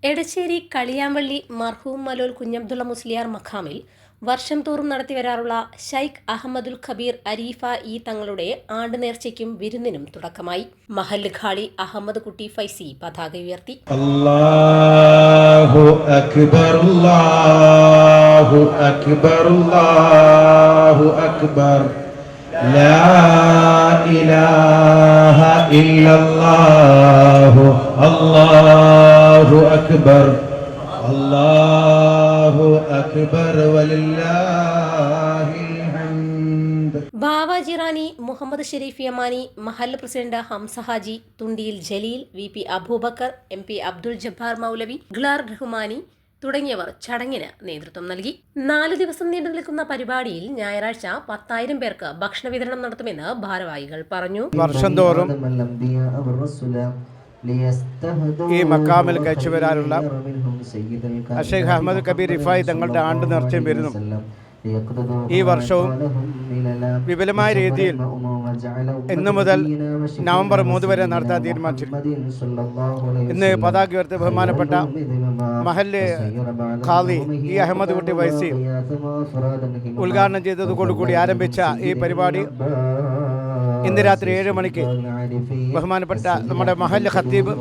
എടശ്ശേരി കളിയാമ്പള്ളി മർഹൂം മലോൽ കുഞ്ഞബ്ദുള്ള മുസ്ലിയാർ മഖാമിൽ വർഷം തോറും നടത്തിവരാറുള്ള ഷൈഖ് അഹമ്മദുൽ ഖബീർ അരീഫ ഈ തങ്ങളുടെ ആണ്ട് നേർച്ചയ്ക്കും വിരുന്നിനും തുടക്കമായി. മഹല്ല് ഖാളി അഹമ്മദ് കുട്ടി ഫൈസി പതാക ഉയർത്തി. അല്ലാഹു അക്ബർ അല്ലാഹു അക്ബർ അല്ലാഹു അക്ബർ ലാ ഇലാഹ ഇല്ലല്ലാഹു അല്ലാഹു അക്ബർ അല്ലാഹു അക്ബർ വലില്ലാഹിൽ ഹംദ്. ബാവാജി റാണി, മുഹമ്മദ് ഷെരീഫ് യമാനി, മഹല്ല് പ്രസിഡന്റ് ഹംസ ഹാജി, തുണ്ടിയിൽ ജലീൽ, VP അബൂബക്കർ, MP അബ്ദുൽ ജബ്ബാർ മൗലവി, ഗ്ലാർ റഹ്മാനി തുടങ്ങിയവർ ചടങ്ങിന് നേതൃത്വം നൽകി. 4 ദിവസം നീണ്ടു നിൽക്കുന്ന പരിപാടിയിൽ ഞായറാഴ്ച 10,000 പേർക്ക് ഭക്ഷണ വിതരണം നടത്തുമെന്ന് ഭാരവാഹികൾ പറഞ്ഞു. വർഷം തോറും ഈ മക്കാമിൽ കഴിച്ചുവരാനുള്ള ഷെയ്ഖ് അഹമ്മദ് കബീർ റിഫായി തങ്ങളുടെ ആണ്ട് നേർച്ചയും വരുന്നു. ഈ വർഷവും വിപുലമായ രീതിയിൽ ഇന്നു മുതൽ നവംബർ 3 വരെ നടത്താൻ തീരുമാനിച്ചിട്ടുണ്ട്. ഇന്ന് പതാക ഉയർത്തി ബഹുമാനപ്പെട്ട മഹല്ല് ഖാളി ഈ അഹമ്മദ് കുട്ടി ഫൈസി ഉദ്ഘാടനം ചെയ്തതോടുകൂടി ആരംഭിച്ച ഈ പരിപാടി ഇന്ന് രാത്രി 7 മണിക്ക് ബഹുമാനപ്പെട്ട നമ്മുടെ മഹല്ല് ഖത്തീബ്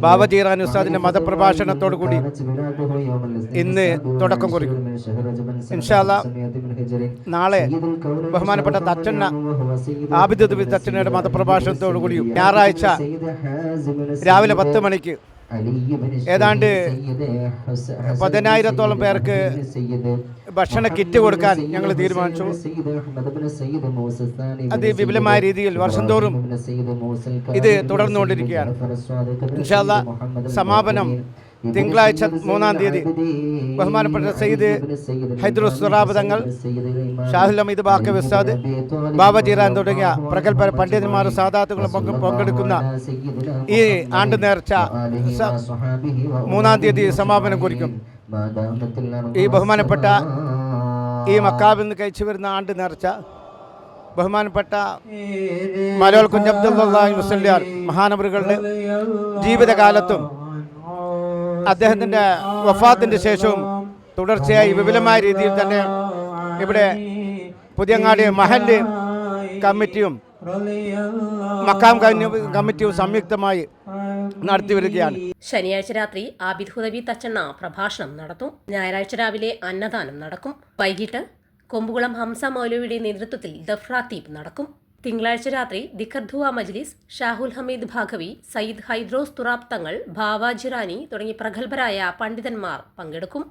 ബാവാജി റാണി ഉസ്താദിന്റെ മതപ്രഭാഷണത്തോടു കൂടി ഇന്ന് തുടക്കം കുറിക്കും. ഇൻഷാ അല്ലാഹ് നാളെ ബഹുമാനപ്പെട്ട തച്ചണ്ണ ആബിദ് തച്ചണ്ണയുടെ മതപ്രഭാഷണത്തോടു കൂടിയും ഞായറാഴ്ച രാവിലെ 10 മണിക്ക് ഏതാണ്ട് 10,000-ഓളം പേർക്ക് ഭക്ഷണ കിറ്റ് കൊടുക്കാൻ ഞങ്ങൾ തീരുമാനിച്ചു. അതിവിപുലമായ രീതിയിൽ വർഷം തോറും ഇത് തുടർന്നുകൊണ്ടിരിക്കുകയാണ്. ഇൻഷാ അല്ലാഹ് സമാപനം തിങ്കളാഴ്ച 3-ാം തീയതി ബഹുമാനപ്പെട്ട സയ്യിദ് ഹൈദ്രുസ് തുറാബ് തങ്ങൾ, ഷാഹുൽ ഹമീദ് ബാക്കവി ഉസ്താദ്, ബാവാജി റാൻ തുടങ്ങിയ പ്രഗത്ഭ പണ്ഡിതന്മാരും സാദാത്തുകളും പങ്കെടുക്കുന്ന ഈ ആണ്ട് നേർച്ച 3-ാം തീയതി സമാപനം കുറിക്കും. ഈ ബഹുമാനപ്പെട്ട ഈ മക്കാബിൽ നിന്ന് കഴിച്ചു വരുന്ന ആണ്ട് നേർച്ച ബഹുമാനപ്പെട്ട മലോൽ കുഞ്ഞബ്ദുള്ള മുസ്ലിയാർ മഹാനവറുകളുടെ ജീവിതകാലത്തും അദ്ദേഹത്തിൻ്റെ വഫാത്തിൻ്റെ ശേഷവും തുടർച്ചയായി വിപുലമായ രീതിയിൽ തന്നെ ഇവിടെ പുതിയങ്ങാടി മഹല്ല് കമ്മിറ്റിയും മക്കാം കമ്മിറ്റിയും സംയുക്തമായി നടത്തി വരികയാണ്. ശനിയാഴ്ച രാത്രി ആബിദ് ഹുദവി തച്ചണ്ണ പ്രഭാഷണം നടത്തും. ഞായറാഴ്ച രാവിലെ അന്നദാനം നടക്കും. വൈകിട്ട് കൊമ്പുകുളം ഹംസ മൗലവിയുടെ നേതൃത്വത്തിൽ ദഫ്രാത്തീബ് നടക്കും. തിങ്കളാഴ്ച രാത്രി ദിഖർ ദുആ മജ്ലിസ്, ഷാഹുൽ ഹമീദ് ഭാഗവി, സയ്യിദ് ഹൈദ്രോസ് തുറാബ് തങ്ങൾ, ബാവാജി റാണി തുടങ്ങി പ്രഗത്ഭരായ പണ്ഡിതന്മാർ പങ്കെടുക്കും.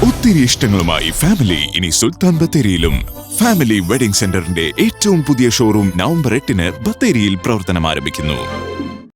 ഒത്തിരി ഇഷ്ടങ്ങളുമായി ഫാമിലി ഇനി സുൽത്താൻ ബത്തേരിയിലും. ഫാമിലി വെഡിംഗ് സെന്ററിന്റെ ഏറ്റവും പുതിയ ഷോറൂം നവംബർ 8-ന് ബത്തേരിയിൽ പ്രവർത്തനം ആരംഭിക്കുന്നു.